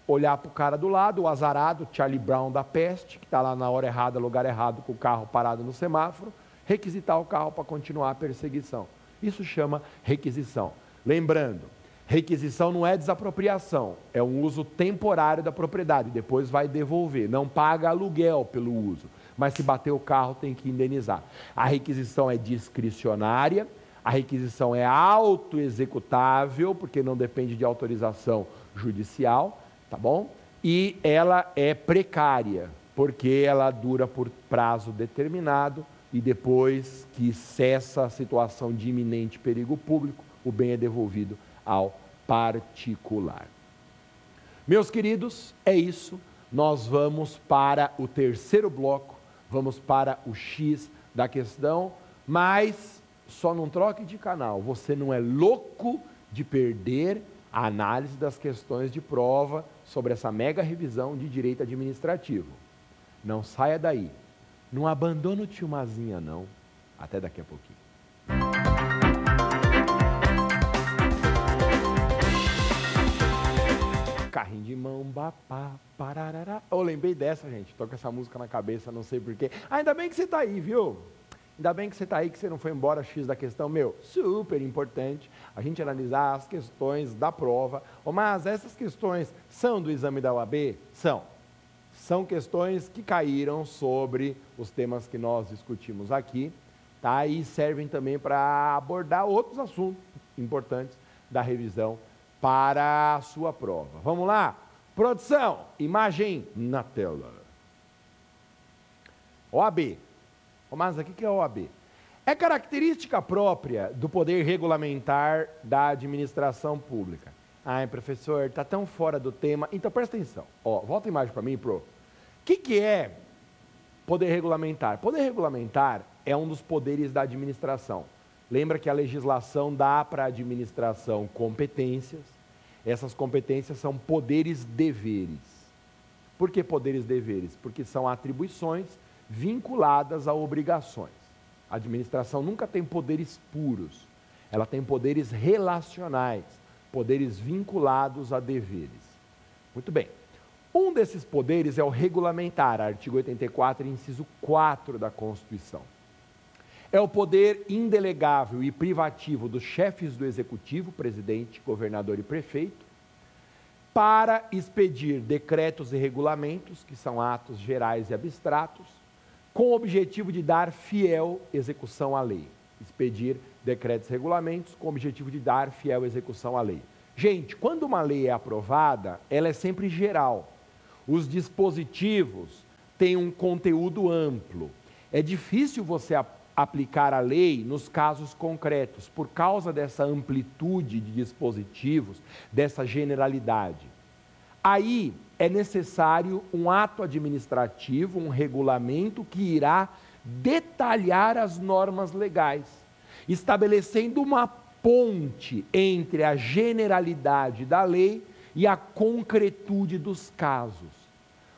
[SPEAKER 1] olhar para o cara do lado, o azarado, Charlie Brown da peste, que está lá na hora errada, lugar errado, com o carro parado no semáforo, requisitar o carro para continuar a perseguição. Isso chama requisição. Lembrando, requisição não é desapropriação, é um uso temporário da propriedade, depois vai devolver, não paga aluguel pelo uso, mas se bater o carro tem que indenizar. A requisição é discricionária, a requisição é autoexecutável, porque não depende de autorização judicial, tá bom? E ela é precária, porque ela dura por prazo determinado e depois que cessa a situação de iminente perigo público, o bem é devolvido ao particular. Meus queridos, é isso. Nós vamos para o terceiro bloco, vamos para o X da questão, mas só não troque de canal. Você não é louco de perder A análise das questões de prova sobre essa mega revisão de direito administrativo. Não saia daí. Não abandona o tio Mazinha, não. Até daqui a pouquinho. Carrinho de mão, bapá, pararará. Eu lembrei dessa, gente. Tô com essa música na cabeça, não sei porquê. Ainda bem que você tá aí, viu? Ainda bem que você tá aí, que você não foi embora X da questão. Meu, super importante a gente analisar as questões da prova. Mas essas questões são do exame da OAB? São. São questões que caíram sobre os temas que nós discutimos aqui, tá? E servem também para abordar outros assuntos importantes da revisão para a sua prova. Vamos lá? Produção, imagem na tela. OAB. Mas o que é OAB? É característica própria do poder regulamentar da administração pública. Ai, professor, está tão fora do tema. Então, presta atenção. Ó, volta a imagem para mim, pro. O que é poder regulamentar? Poder regulamentar é um dos poderes da administração. Lembra que a legislação dá para a administração competências. Essas competências são poderes-deveres. Por que poderes-deveres? Porque são atribuições vinculadas a obrigações. A administração nunca tem poderes puros. Ela tem poderes relacionais, poderes vinculados a deveres. Muito bem. Um desses poderes é o regulamentar, artigo 84, inciso 4 da Constituição. É o poder indelegável e privativo dos chefes do executivo, presidente, governador e prefeito, para expedir decretos e regulamentos, que são atos gerais e abstratos, com o objetivo de dar fiel execução à lei. Expedir decretos e regulamentos com o objetivo de dar fiel execução à lei. Gente, quando uma lei é aprovada, ela é sempre geral. Os dispositivos têm um conteúdo amplo. É difícil você aplicar a lei nos casos concretos, por causa dessa amplitude de dispositivos, dessa generalidade. Aí é necessário um ato administrativo, um regulamento que irá detalhar as normas legais, estabelecendo uma ponte entre a generalidade da lei e a concretude dos casos.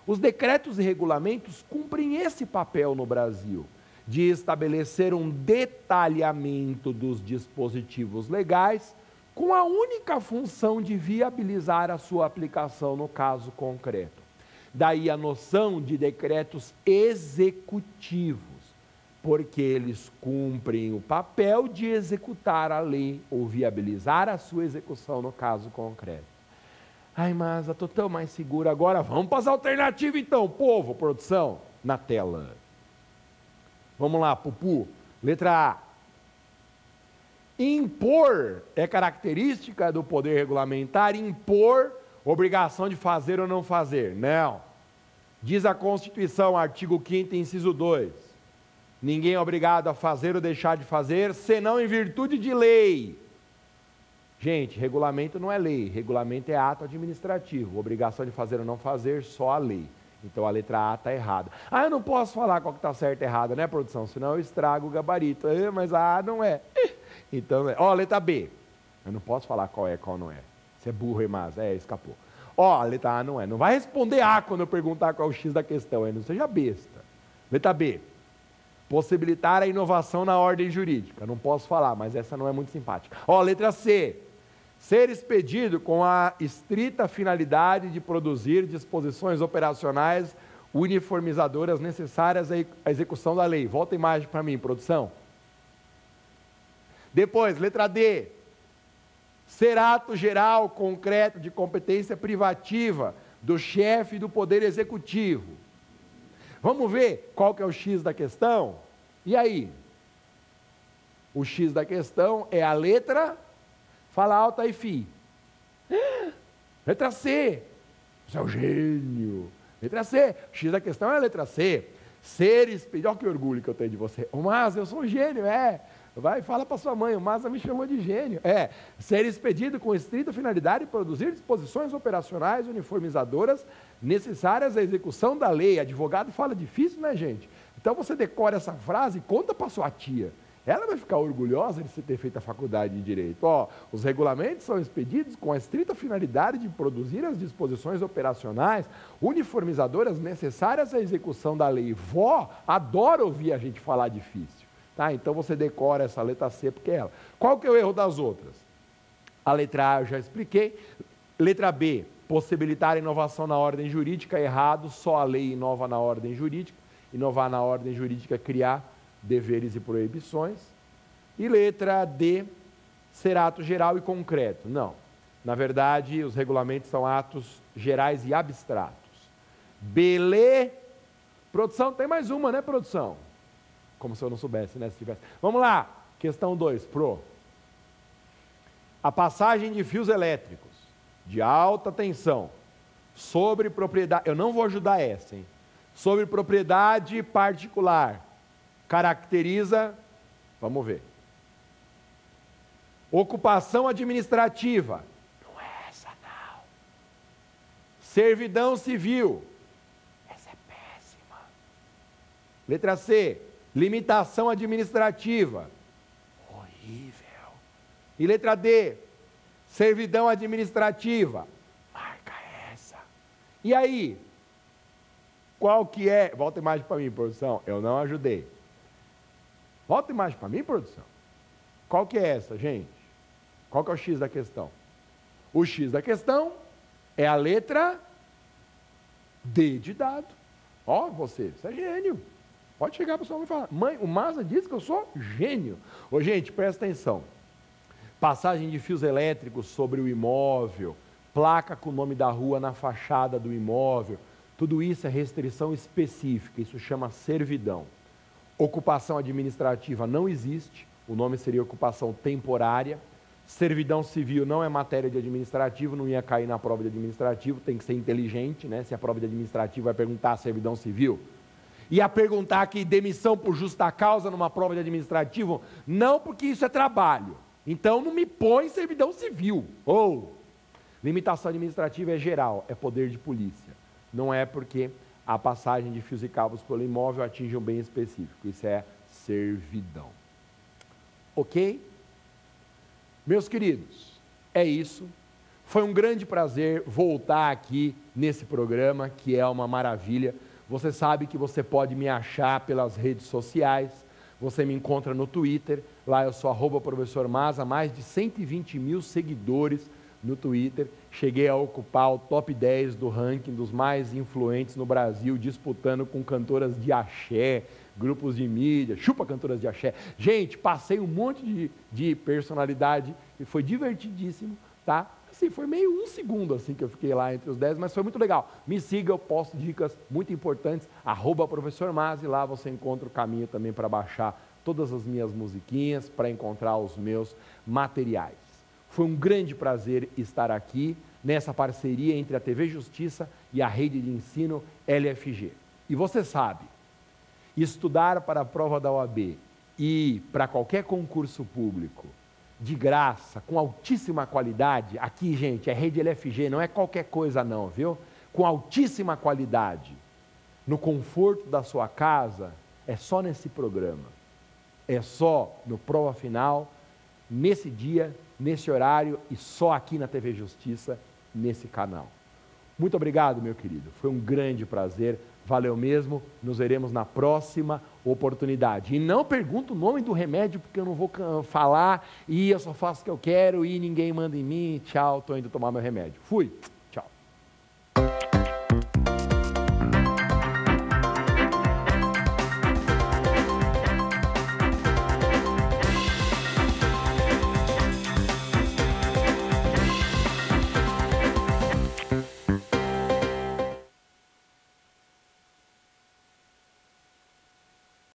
[SPEAKER 1] Os decretos e regulamentos cumprem esse papel no Brasil, de estabelecer um detalhamento dos dispositivos legais com a única função de viabilizar a sua aplicação no caso concreto. Daí a noção de decretos executivos, porque eles cumprem o papel de executar a lei ou viabilizar a sua execução no caso concreto. Ai, mas eu estou tão mais seguro agora. Vamos para as alternativas então, povo, produção, na tela. Vamos lá, Pupu. Letra A. Impor é característica do poder regulamentar, impor obrigação de fazer ou não fazer. Não. Diz a Constituição, artigo 5º, inciso 2. Ninguém é obrigado a fazer ou deixar de fazer, senão em virtude de lei. Gente, regulamento não é lei, regulamento é ato administrativo. Obrigação de fazer ou não fazer, só a lei. Então a letra A está errada. Eu não posso falar qual que está certo e errado, né, produção? Senão eu estrago o gabarito. Mas a A não é. Então, letra B. Eu não posso falar qual é, qual não é. Você é burro, Emás. Escapou. A letra A não é. Não vai responder A quando eu perguntar qual é o X da questão. Não seja besta. Letra B. Possibilitar a inovação na ordem jurídica. Não posso falar, mas essa não é muito simpática. Letra C. Ser expedido com a estrita finalidade de produzir disposições operacionais uniformizadoras necessárias à execução da lei. Volta a imagem para mim, produção. Depois, letra D. Ser ato geral, concreto, de competência privativa do chefe do Poder Executivo. Vamos ver qual que é o X da questão? E aí? O X da questão é a letra... Fala alto aí, fi. Letra C. Você é o gênio. Letra C. O X da questão é a letra C. Ser expedido. Olha que orgulho que eu tenho de você. Mas eu sou um gênio, Vai, fala para sua mãe, o Maza me chamou de gênio. Ser expedido com estrita finalidade de produzir disposições operacionais uniformizadoras necessárias à execução da lei. Advogado fala difícil, né, gente? Então você decora essa frase e conta para sua tia. ela vai ficar orgulhosa de você ter feito a faculdade de Direito. Ó, os regulamentos são expedidos com a estrita finalidade de produzir as disposições operacionais uniformizadoras necessárias à execução da lei. Vó, adora ouvir a gente falar difícil. Tá? Então você decora essa letra C porque é ela. Qual que é o erro das outras? A letra A eu já expliquei. Letra B, possibilitar a inovação na ordem jurídica, errado, só a lei inova na ordem jurídica. Inovar na ordem jurídica é criar deveres e proibições. E letra D, ser ato geral e concreto. Não, na verdade, os regulamentos são atos gerais e abstratos. Belê, produção, tem mais uma, né, produção? Como se eu não soubesse, né, se tivesse. Vamos lá, questão 2, pro. A passagem de fios elétricos de alta tensão sobre propriedade, eu não vou ajudar essa, hein? Sobre propriedade particular, caracteriza, vamos ver, ocupação administrativa, não é essa não, servidão civil, essa é péssima. Letra C, limitação administrativa, horrível. E letra D, servidão administrativa, marca essa. E aí, qual que é? Volta a imagem para mim, produção, eu não ajudei. Volta a imagem para mim, produção. Qual que é essa, gente? Qual que é o X da questão? O X da questão é a letra D de dado. Ó, você é gênio. Pode chegar para o pessoal e falar, mãe, o Maza disse que eu sou gênio. Ô, gente, presta atenção. Passagem de fios elétricos sobre o imóvel, placa com o nome da rua na fachada do imóvel, tudo isso é restrição específica, isso chama servidão. Ocupação administrativa não existe, o nome seria ocupação temporária. Servidão civil não é matéria de administrativo, não ia cair na prova de administrativo, tem que ser inteligente, né? Se a prova de administrativo vai perguntar a servidão civil. Ia perguntar aqui demissão por justa causa numa prova de administrativo, não, porque isso é trabalho. Então não me põe servidão civil. Ou limitação administrativa é geral, é poder de polícia. Não é porque a passagem de fios e cabos pelo imóvel atinge um bem específico. Isso é servidão. Ok? Meus queridos, é isso. Foi um grande prazer voltar aqui nesse programa, que é uma maravilha. Você sabe que você pode me achar pelas redes sociais. Você me encontra no Twitter, lá eu sou @professor Maza, mais de 120 mil seguidores no Twitter. Cheguei a ocupar o top 10 do ranking dos mais influentes no Brasil, disputando com cantoras de axé, grupos de mídia, chupa cantoras de axé. Gente, passei um monte de personalidade e foi divertidíssimo, tá? Assim, foi meio um segundo assim que eu fiquei lá entre os 10, mas foi muito legal. Me siga, eu posto dicas muito importantes, @professor Maza, e lá você encontra o caminho também para baixar todas as minhas musiquinhas, para encontrar os meus materiais. Foi um grande prazer estar aqui nessa parceria entre a TV Justiça e a rede de ensino LFG. E você sabe, estudar para a prova da OAB e para qualquer concurso público, de graça, com altíssima qualidade, aqui, gente, é rede LFG, não é qualquer coisa não, viu? Com altíssima qualidade, no conforto da sua casa, é só nesse programa. É só no Prova Final, nesse dia, nesse horário e só aqui na TV Justiça, nesse canal. Muito obrigado, meu querido. Foi um grande prazer. Valeu mesmo. Nos veremos na próxima oportunidade. E não pergunta o nome do remédio, porque eu não vou falar e eu só faço o que eu quero e ninguém manda em mim. Tchau, estou indo tomar meu remédio. Fui.